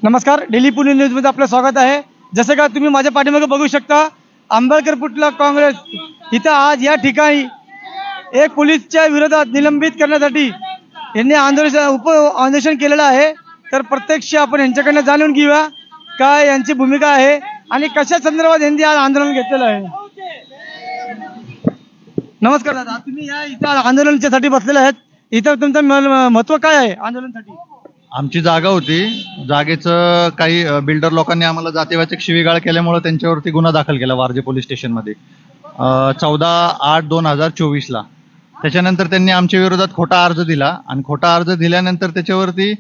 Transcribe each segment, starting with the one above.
नमस्कार, डेली पुणे न्यूजमध्ये आपलं स्वागत आहे। जसं का तुम्ही माझ्या पाठीमागे बघू शकता, आंबेडकर पुतळा काँग्रेस इथं आज या ठिकाणी एक पोलीसच्या विरोधात निलंबित करण्यासाठी यांनी आंदोलन केलेलं आहे। तर प्रत्यक्ष आपण यांच्याकडनं जाणून घेऊया काय यांची भूमिका आहे आणि कशा संदर्भात यांनी आज आंदोलन घेतलेलं आहे। नमस्कार दादा, तुम्ही या इथं आंदोलनासाठी बसलेले आहेत, इथं तुमचं महत्त्व काय आहे आंदोलनासाठी? आमची जागा होती, जागेचं काही बिल्डर लोकांनी आम्हाला जातीवाचक शिवीगाळ केल्यामुळे त्यांच्यावरती गुन्हा दाखल केला वारजे पोलीस स्टेशनमध्ये 14/8/2024 ला। त्याच्यानंतर त्यांनी आमच्या विरोधात खोटा अर्ज दिला आणि खोटा अर्ज दिल्यानंतर त्याच्यावरती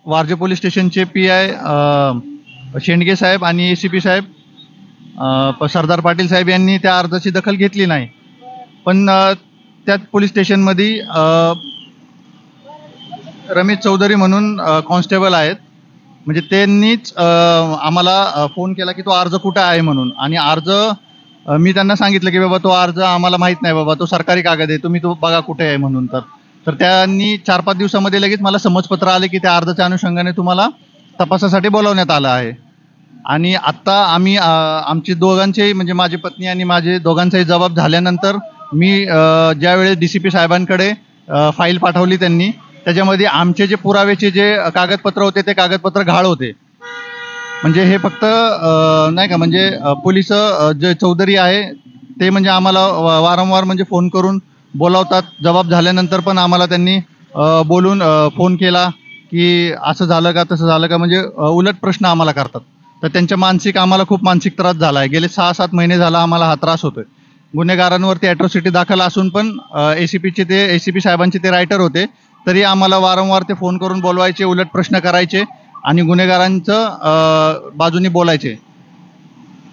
वारजे पोलीस स्टेशनचे PI शेंडगे साहेब आणि ACP साहेब सरदार पाटील साहेब यांनी त्या अर्जाची दखल घेतली नाही। पण त्यात पोलीस स्टेशनमध्ये रमेश चौधरी म्हणून कॉन्स्टेबल आहेत, म्हणजे त्यांनीच आम्हाला फोन केला की तो अर्ज कुठे आहे म्हणून। आणि अर्ज मी त्यांना सांगितलं की बाबा तो अर्ज आम्हाला माहीत नाही बाबा, तो सरकारी कागद आहे, तुम्ही तो बघा कुठे आहे म्हणून। तर त्यांनी 4-5 दिवसामध्ये लगेच मला समजपत्र आले की त्या अर्जाच्या अनुषंगाने तुम्हाला तपासासाठी बोलावण्यात आलं आहे। आणि आत्ता आम्ही आमचे दोघांचे म्हणजे माझी पत्नी आणि माझे दोघांचाही जबाब झाल्यानंतर मी ज्यावेळेस DCP साहेबांकडे फाईल पाठवली त्यांनी, त्याच्यामध्ये आमचे जे पुराव्याचे जे कागदपत्र होते ते कागदपत्र घाळ होते। म्हणजे हे फक्त नाही का, म्हणजे पोलीस जे चौधरी आहे ते म्हणजे आम्हाला वारंवार म्हणजे फोन करून बोलावतात। जबाब झाल्यानंतर पण आम्हाला त्यांनी बोलून फोन केला की असं झालं का तसं झालं का, म्हणजे उलट प्रश्न आम्हाला करतात। तर त्यांच्या आम्हाला खूप मानसिक त्रास झाला आहे। गेले 6-7 महिने झाला आम्हाला हा त्रास होतोय। गुन्हेगारांवरती ॲट्रॉसिटी दाखल असून पण ACP साहेबांचे ते रायटर होते, तरी आम्हाला वारंवार ते फोन करून बोलवायचे, उलट प्रश्न करायचे आणि गुन्हेगारांचं बाजूनी बोलायचे।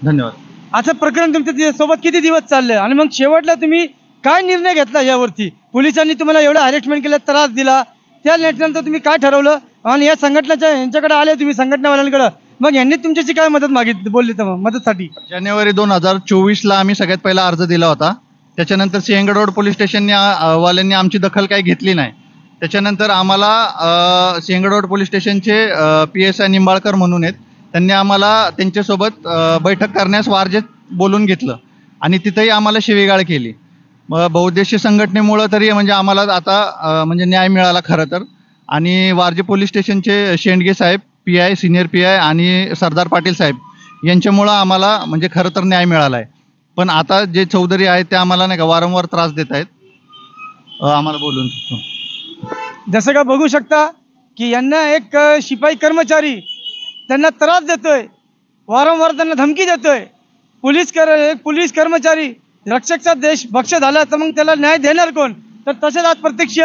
धन्यवाद। असं प्रकरण तुमच्या सोबत किती दिवस चाललंय आणि मग शेवटला तुम्ही काय निर्णय घेतला यावरती? पोलिसांनी तुम्हाला एवढं हॅरेसमेंट केलं, त्रास दिला, त्या नंतर तुम्ही काय ठरवलं आणि या संघटनेच्या यांच्याकडे आले तुम्ही संघटनावाल्यांकडे, मग यांनी तुमच्याशी काय मदत मागितली, बोलली तर मदतसाठी? जानेवारी 2024 ला आम्ही सगळ्यात पहिला अर्ज दिला होता। त्याच्यानंतर सिंहगड रोड पोलीस स्टेशनने वाल्यांनी आमची दखल काही घेतली नाही। त्याच्यानंतर आम्हाला सिंहगड रोड पोलीस स्टेशनचे PSI निंबाळकर म्हणून आहेत, त्यांनी आम्हाला त्यांच्यासोबत बैठक करण्यास वारजेत बोलून घेतलं आणि तिथंही आम्हाला शिवीगाळ केली। बहुउद्देशीय संघटनेमुळं तरी म्हणजे आम्हाला आता म्हणजे न्याय मिळाला खरं तर। आणि वारजे पोलीस स्टेशनचे शेंडगे साहेब PI सिनियर PI आणि सरदार पाटील साहेब यांच्यामुळं आम्हाला म्हणजे खरं तर न्याय मिळाला आहे। पण आता जे चौधरी आहेत ते आम्हाला नाही का वारंवार त्रास देत आहेत आम्हाला बोलून। जसं का बघू शकता की यांना एक शिपाई कर्मचारी त्यांना त्रास देतोय, वारंवार त्यांना धमकी देतोय। पोलीस कर्मचारी रक्षकचा देश भक्ष झाला तर मग त्याला न्याय देणार कोण? तर तसेच आज प्रत्यक्ष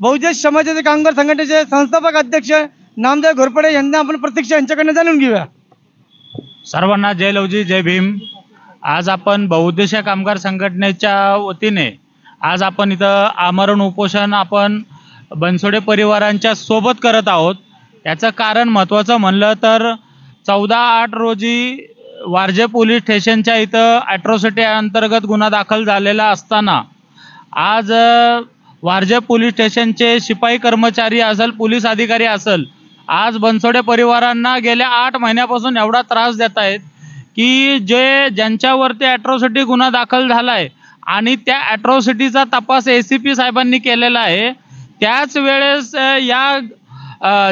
बहुजन समाजाचे कामगार संघटनेचे संस्थापक अध्यक्ष नामदेव घोरपडे यांना आपण प्रत्यक्ष यांच्याकडनं जाणून घेऊया। सर्वांना जय लवजी, जय भीम। आज आपण बहुउद्देशीय कामगार संघटनेच्या वतीने आज आपण इथं आमरण उपोषण आपण बनसोडे परिवारांच्या सोबत करत आहोत। याचं कारण महत्त्वाचं म्हणलं तर 14/8 रोजी वारजे पोलीस स्टेशनच्या इथं ॲट्रॉसिटी अंतर्गत गुन्हा दाखल झालेला असताना आज वारजे पोलीस स्टेशनचे शिपाई कर्मचारी असेल, पोलीस अधिकारी असेल, आज बनसोडे परिवारांना गेल्या 8 महिन्यापासून एवढा त्रास देत आहेत की ज्यांच्यावरती ॲट्रॉसिटी गुन्हा दाखल झाला आहे आणि त्या ॲट्रॉसिटीचा तपास ACP साहेबांनी केलेला आहे, त्याच वेळेस या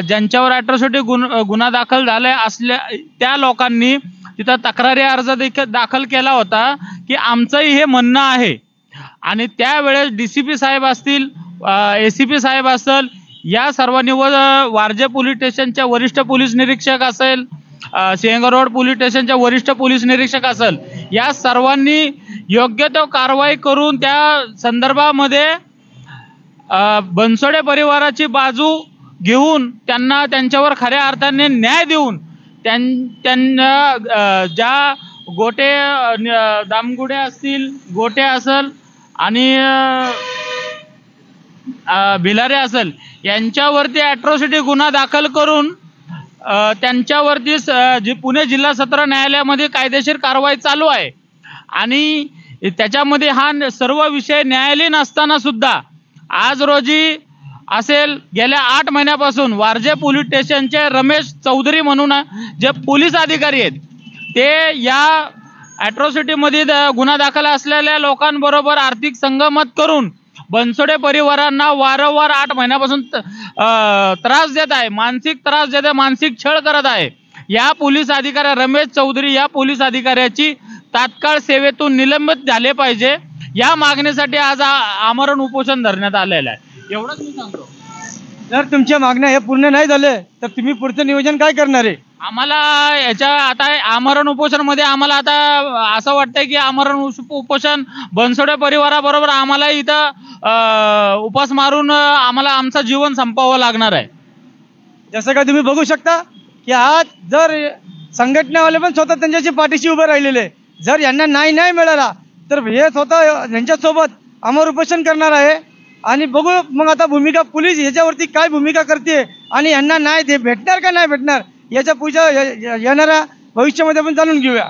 ज्यांच्यावर ॲट्रॉसिटी गुन्हा दाखल झाला असल्या त्या लोकांनी तिथं तक्रारी अर्ज दाखल केला होता की आमचंही हे म्हणणं आहे। आणि त्यावेळेस DCP साहेब असतील, ACP साहेब असेल, या सर्वांनी व वारजे पोलीस स्टेशनच्या वरिष्ठ पोलीस निरीक्षक असेल, सिंहगड रोड पोलीस स्टेशनच्या वरिष्ठ पोलीस निरीक्षक असेल, या सर्वांनी योग्य तो कारवाई करून त्या संदर्भामध्ये बनसोडे परिवाराची बाजू घेऊन त्यांना त्यांच्यावर खऱ्या अर्थाने न्याय देऊन त्यांना ज्या गोटे दामगुडे असतील, गोटे असेल आणि भिलारे असेल यांच्यावरती ॲट्रॉसिटी गुन्हा दाखल करून त्यांच्यावरती जी पुणे जिल्हा सत्र न्यायालयामध्ये कायदेशीर कारवाई चालू आहे। आणि त्याच्यामध्ये हा सर्व विषय न्यायालयीन असताना सुद्धा आज रोजी असेल, गेल्या 8 महिन्यापासून वारजे पोलीस स्टेशनचे रमेश चौधरी म्हणून जे पोलीस अधिकारी आहेत, ते या ॲट्रॉसिटीमध्ये गुन्हा दाखल असलेल्या लोकांबरोबर आर्थिक संगमत करून बनसोडे परिवारांना वारंवार 8 महिन्यापासून त्रास देत आहे, मानसिक त्रास देत आहे, मानसिक छळ करत आहे. या पोलीस अधिकारी रमेश चौधरी या पोलीस अधिकाऱ्याची तात्काळ सेवेतून निलंबित झाले पाहिजे, या मागणीसाठी आज आमरण उपोषण धरण्यात आलेलं आहे. एवढंच मी सांगतो. जर तुमच्या मागण्या हे पूर्ण नाही झाले तर तुम्ही पुढचं नियोजन काय करणार आहे? आम्हाला याच्या आता आमरण उपोषण मध्ये आम्हाला आता असं वाटतंय की आमरण उपोषण बनसोडे परिवाराबरोबर आम्हाला इथं उपास मारून आम्हाला आमचं जीवन संपवावं लागणार आहे. जसं का तुम्ही बघू शकता की आज जर संघटनावाले पण स्वतः त्यांच्याशी पाठीशी उभे राहिलेले, जर यांना नाही मिळाला तर हे स्वतः यांच्यासोबत अमर उपोषण करणार आहे. आणि बघू मग आता भूमिका पोलीस याच्यावरती काय भूमिका करते आणि यांना न्याय भेटणार का नाही भेटणार याच्या पुढच्या येणाऱ्या भविष्यामध्ये आपण जाणून घेऊया.